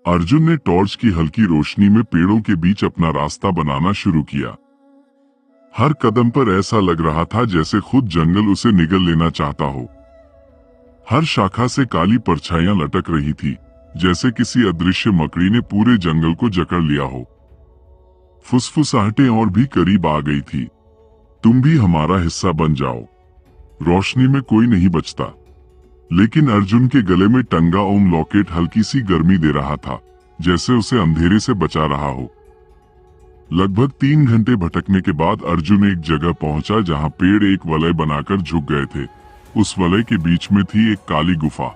अर्जुन ने टॉर्च की हल्की रोशनी में पेड़ों के बीच अपना रास्ता बनाना शुरू किया। हर कदम पर ऐसा लग रहा था जैसे खुद जंगल उसे निगल लेना चाहता हो। हर शाखा से काली परछाइयां लटक रही थी, जैसे किसी अदृश्य मकड़ी ने पूरे जंगल को जकड़ लिया हो। फुसफुसाहटें और भी करीब आ गई थी। तुम भी हमारा हिस्सा बन जाओ। रोशनी में कोई नहीं बचता। लेकिन अर्जुन के गले में टंगा ओम लॉकेट हल्की सी गर्मी दे रहा था, जैसे उसे अंधेरे से बचा रहा हो। लगभग 3 घंटे भटकने के बाद अर्जुन एक जगह पहुंचा जहां पेड़ एक वलय बनाकर झुक गए थे। उस वलय के बीच में थी एक काली गुफा।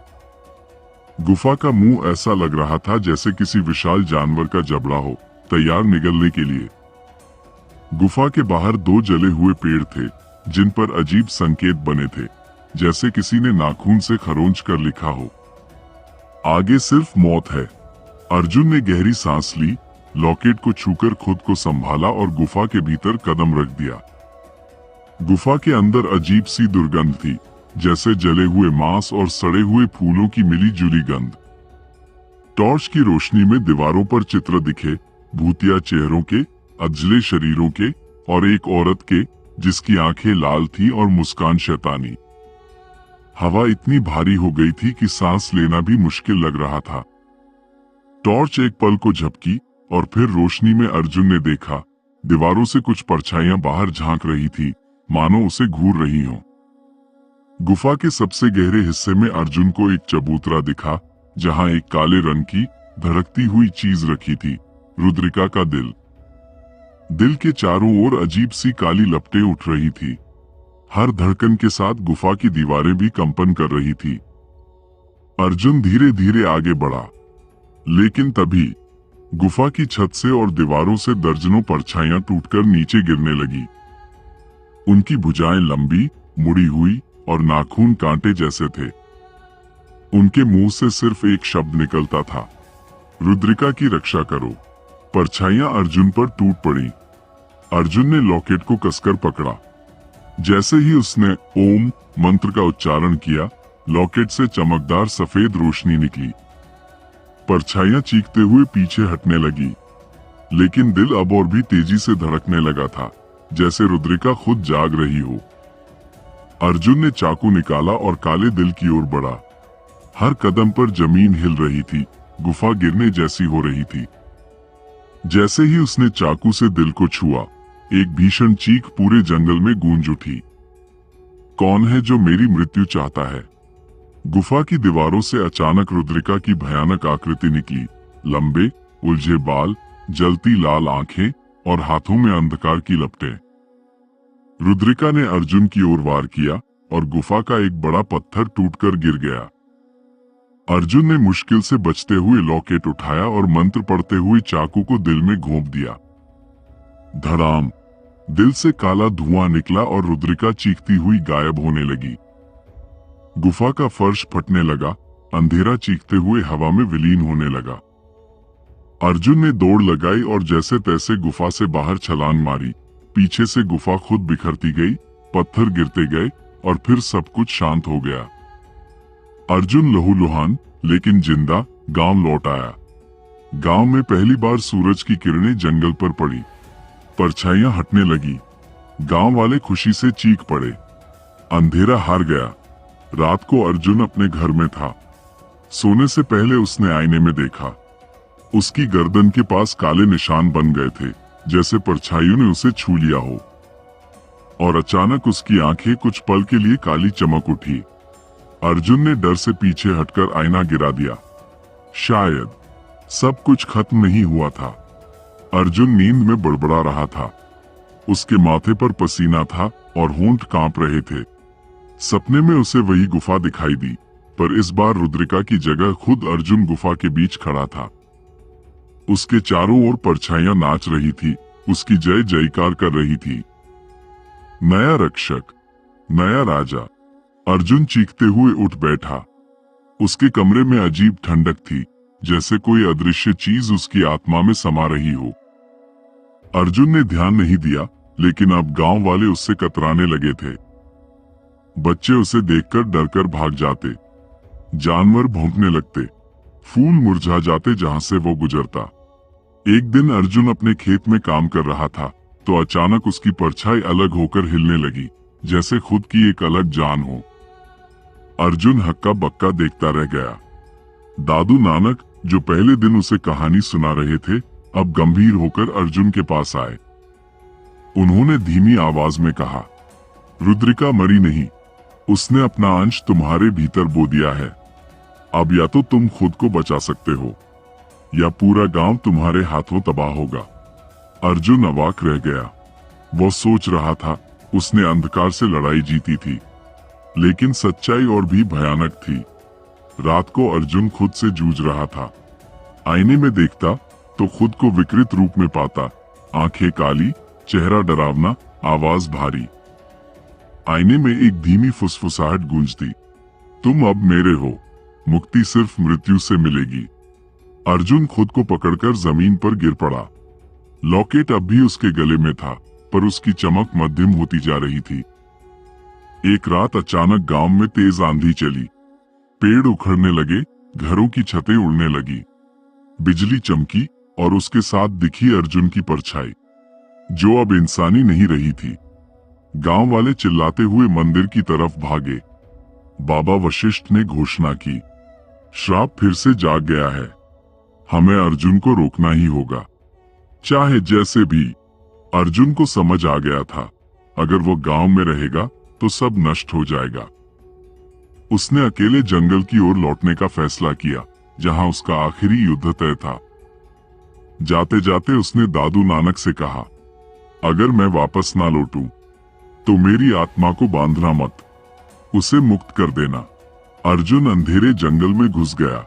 गुफा का मुंह ऐसा लग रहा था जैसे किसी विशाल जानवर का जबड़ा हो, तैयार निगलने के लिए। गुफा के बाहर 2 जले हुए पेड़ थे, जिन पर अजीब संकेत बने थे, जैसे किसी ने नाखून से खरोंच कर लिखा हो, आगे सिर्फ मौत है। अर्जुन ने गहरी सांस ली, लॉकेट को छूकर खुद को संभाला और गुफा के भीतर कदम रख दिया। गुफा के अंदर अजीब सी दुर्गंध थी, जैसे जले हुए मांस और सड़े हुए फूलों की मिली जुली गंध। टॉर्च की रोशनी में दीवारों पर चित्र दिखे, भूतिया चेहरों के, अजले शरीरों के और एक औरत के जिसकी आंखें लाल थी और मुस्कान शैतानी। हवा इतनी भारी हो गई थी कि सांस लेना भी मुश्किल लग रहा था। टॉर्च एक पल को झपकी और फिर रोशनी में अर्जुन ने देखा, दीवारों से कुछ परछाइयां बाहर झांक रही थी, मानो उसे घूर रही हों। गुफा के सबसे गहरे हिस्से में अर्जुन को एक चबूतरा दिखा, जहां एक काले रंग की धड़कती हुई चीज रखी थी, रुद्रिका का दिल। दिल के चारों ओर अजीब सी काली लपटें उठ रही थी। हर धड़कन के साथ गुफा की दीवारें भी कंपन कर रही थी। अर्जुन धीरे धीरे आगे बढ़ा, लेकिन तभी गुफा की छत से और दीवारों से दर्जनों परछाइयां टूटकर नीचे गिरने लगी। उनकी भुजाएं लंबी, मुड़ी हुई और नाखून कांटे जैसे थे। उनके मुंह से सिर्फ एक शब्द निकलता था, रुद्रिका की रक्षा करो। परछाइयां अर्जुन पर टूट पड़ी। अर्जुन ने लॉकेट को कसकर पकड़ा। जैसे ही उसने ओम मंत्र का उच्चारण किया, लॉकेट से चमकदार सफेद रोशनी निकली। परछाइयां चीखते हुए पीछे हटने लगी, लेकिन दिल अब और भी तेजी से धड़कने लगा था, जैसे रुद्रिका खुद जाग रही हो। अर्जुन ने चाकू निकाला और काले दिल की ओर बढ़ा। हर कदम पर जमीन हिल रही थी, गुफा गिरने जैसी हो रही थी। जैसे ही उसने चाकू से दिल को छुआ, एक भीषण चीख पूरे जंगल में गूंज उठी। कौन है जो मेरी मृत्यु चाहता है? गुफा की दीवारों से अचानक रुद्रिका की भयानक आकृति निकली। लंबे उलझे बाल, जलती लाल आंखें और हाथों में अंधकार की लपटें। रुद्रिका ने अर्जुन की ओर वार किया और गुफा का एक बड़ा पत्थर टूटकर गिर गया। अर्जुन ने मुश्किल से बचते हुए लॉकेट उठाया और मंत्र पढ़ते हुए चाकू को दिल में घोंप दिया। धड़ाम! दिल से काला धुआं निकला और रुद्रिका चीखती हुई गायब होने लगी। गुफा का फर्श फटने लगा, अंधेरा चीखते हुए हवा में विलीन होने लगा। अर्जुन ने दौड़ लगाई और जैसे तैसे गुफा से बाहर छलांग मारी। पीछे से गुफा खुद बिखरती गई, पत्थर गिरते गए और फिर सब कुछ शांत हो गया। अर्जुन लहूलुहान लेकिन जिंदा गांव लौट आया। गांव में पहली बार सूरज की किरणें जंगल पर पड़ी। परछाइयां हटने लगी। गांव वाले खुशी से चीख पड़े। अंधेरा हार गया। रात को अर्जुन अपने घर में था। सोने से पहले उसने आईने में देखा। उसकी गर्दन के पास काले निशान बन गए थे, जैसे परछाइयों ने उसे छू लिया हो। और अचानक उसकी आंखें कुछ पल के लिए काली चमक उठी। अर्जुन ने डर से पीछे हटकर आईना गिरा दिया। शायद सब कुछ खत्म नहीं हुआ था। अर्जुन नींद में बड़बड़ा रहा था। उसके माथे पर पसीना था और होंठ कांप रहे थे। सपने में उसे वही गुफा दिखाई दी, पर इस बार रुद्रिका की जगह खुद अर्जुन गुफा के बीच खड़ा था। उसके चारों ओर परछाइयां नाच रही थी, उसकी जय जयकार कर रही थी। नया रक्षक, नया राजा। अर्जुन चीखते हुए उठ बैठा। उसके कमरे में अजीब ठंडक थी, जैसे कोई अदृश्य चीज उसकी आत्मा में समा रही हो। अर्जुन ने ध्यान नहीं दिया, लेकिन अब गांव वाले उससे कतराने लगे थे। बच्चे उसे देखकर डरकर भाग जाते। जानवर भौंकने लगते। फूल मुरझा जाते जहां से वो गुजरता। एक दिन अर्जुन अपने खेत में काम कर रहा था तो अचानक उसकी परछाई अलग होकर हिलने लगी, जैसे खुद की एक अलग जान हो। अर्जुन हक्का बक्का देखता रह गया। दादू नानक, जो पहले दिन उसे कहानी सुना रहे थे, अब गंभीर होकर अर्जुन के पास आए। उन्होंने धीमी आवाज में कहा, रुद्रिका मरी नहीं, उसने अपना अंश तुम्हारे भीतर बो दिया है। अब या तो तुम खुद को बचा सकते हो या पूरा गांव तुम्हारे हाथों तबाह होगा। अर्जुन अवाक रह गया। वो सोच रहा था उसने अंधकार से लड़ाई जीती थी, लेकिन सच्चाई और भी भयानक थी। रात को अर्जुन खुद से जूझ रहा था। आईने में देखता तो खुद को विकृत रूप में पाता, आंखें काली, चेहरा डरावना, आवाज भारी। आईने में एक धीमी फुसफुसाहट गूंजती, तुम अब मेरे हो, मुक्ति सिर्फ मृत्यु से मिलेगी। अर्जुन खुद को पकड़कर जमीन पर गिर पड़ा। लॉकेट अब भी उसके गले में था, पर उसकी चमक मध्यम होती जा रही थी। एक रात अचानक गांव में तेज आंधी चली। पेड़ उखड़ने लगे, घरों की छतें उड़ने लगी, बिजली चमकी और उसके साथ दिखी अर्जुन की परछाई, जो अब इंसानी नहीं रही थी। गांव वाले चिल्लाते हुए मंदिर की तरफ भागे। बाबा वशिष्ठ ने घोषणा की, श्राप फिर से जाग गया है, हमें अर्जुन को रोकना ही होगा, चाहे जैसे भी। अर्जुन को समझ आ गया था, अगर वो गांव में रहेगा तो सब नष्ट हो जाएगा। उसने अकेले जंगल की ओर लौटने का फैसला किया, जहां उसका आखिरी युद्ध तय था। जाते जाते उसने दादू नानक से कहा, अगर मैं वापस ना लौटूं तो मेरी आत्मा को बांधना मत, उसे मुक्त कर देना। अर्जुन अंधेरे जंगल में घुस गया,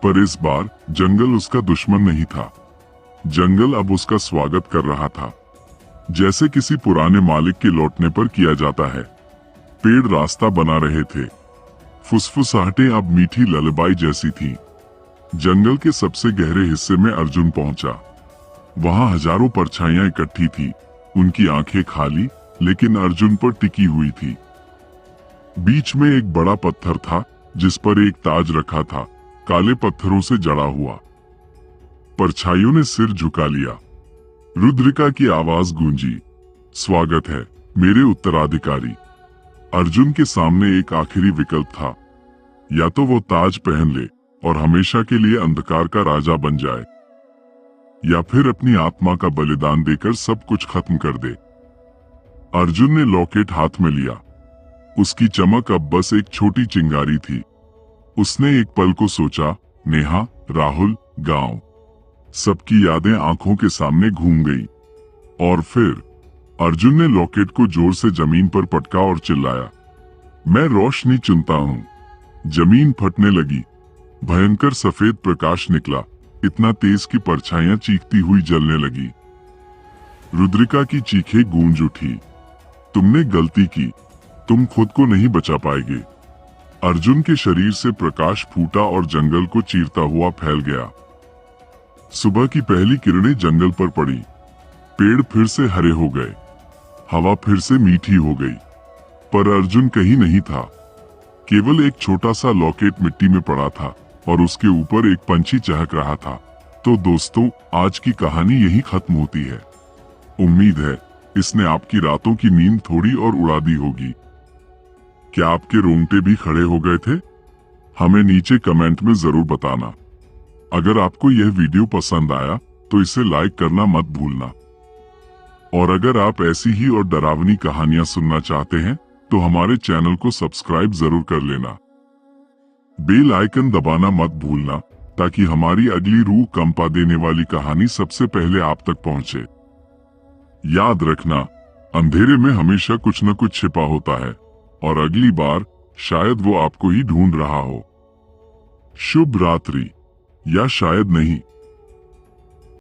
पर इस बार जंगल उसका दुश्मन नहीं था। जंगल अब उसका स्वागत कर रहा था, जैसे किसी पुराने मालिक के लौटने पर किया जाता है। पेड़ रास्ता बना रहे थे, फुसफुसाहटें अब मीठी ललबाई जैसी थीं। जंगल के सबसे गहरे हिस्से में अर्जुन पहुंचा। वहां हजारों परछाइयां इकट्ठी थी, उनकी आंखें खाली लेकिन अर्जुन पर टिकी हुई थी। बीच में एक बड़ा पत्थर था जिस पर एक ताज रखा था, काले पत्थरों से जड़ा हुआ। परछाइयों ने सिर झुका लिया। रुद्रिका की आवाज गूंजी, स्वागत है मेरे उत्तराधिकारी। अर्जुन के सामने एक आखिरी विकल्प था, या तो वो ताज पहन ले और हमेशा के लिए अंधकार का राजा बन जाए, या फिर अपनी आत्मा का बलिदान देकर सब कुछ खत्म कर दे। अर्जुन ने लॉकेट हाथ में लिया। उसकी चमक अब बस एक छोटी चिंगारी थी। उसने एक पल को सोचा, नेहा, राहुल, गांव, सबकी यादें आंखों के सामने घूम गई। और फिर अर्जुन ने लॉकेट को जोर से जमीन पर पटका और चिल्लाया, मैं रोशनी चुनता हूं। जमीन फटने लगी, भयंकर सफेद प्रकाश निकला, इतना तेज कि परछाइयां चीखती हुई जलने लगी। रुद्रिका की चीखें गूंज उठी, तुमने गलती की, तुम खुद को नहीं बचा पाएंगे। अर्जुन के शरीर से प्रकाश फूटा और जंगल को चीरता हुआ फैल गया। सुबह की पहली किरणें जंगल पर पड़ी, पेड़ फिर से हरे हो गए, हवा फिर से मीठी हो गई, पर अर्जुन कहीं नहीं था। केवल एक छोटा सा लॉकेट मिट्टी में पड़ा था और उसके ऊपर एक पंछी चहक रहा था। तो दोस्तों, आज की कहानी यही खत्म होती है। उम्मीद है इसने आपकी रातों की नींद थोड़ी और उड़ा दी होगी। क्या आपके रोंगटे भी खड़े हो गए थे? हमें नीचे कमेंट में जरूर बताना। अगर आपको यह वीडियो पसंद आया तो इसे लाइक करना मत भूलना। और अगर आप ऐसी ही और डरावनी कहानियां सुनना चाहते हैं तो हमारे चैनल को सब्सक्राइब जरूर कर लेना। बेल आइकन दबाना मत भूलना ताकि हमारी अगली रूह कंपा देने वाली कहानी सबसे पहले आप तक पहुंचे। याद रखना, अंधेरे में हमेशा कुछ न कुछ छिपा होता है और अगली बार शायद वो आपको ही ढूंढ रहा हो। शुभ रात्रि, या शायद नहीं।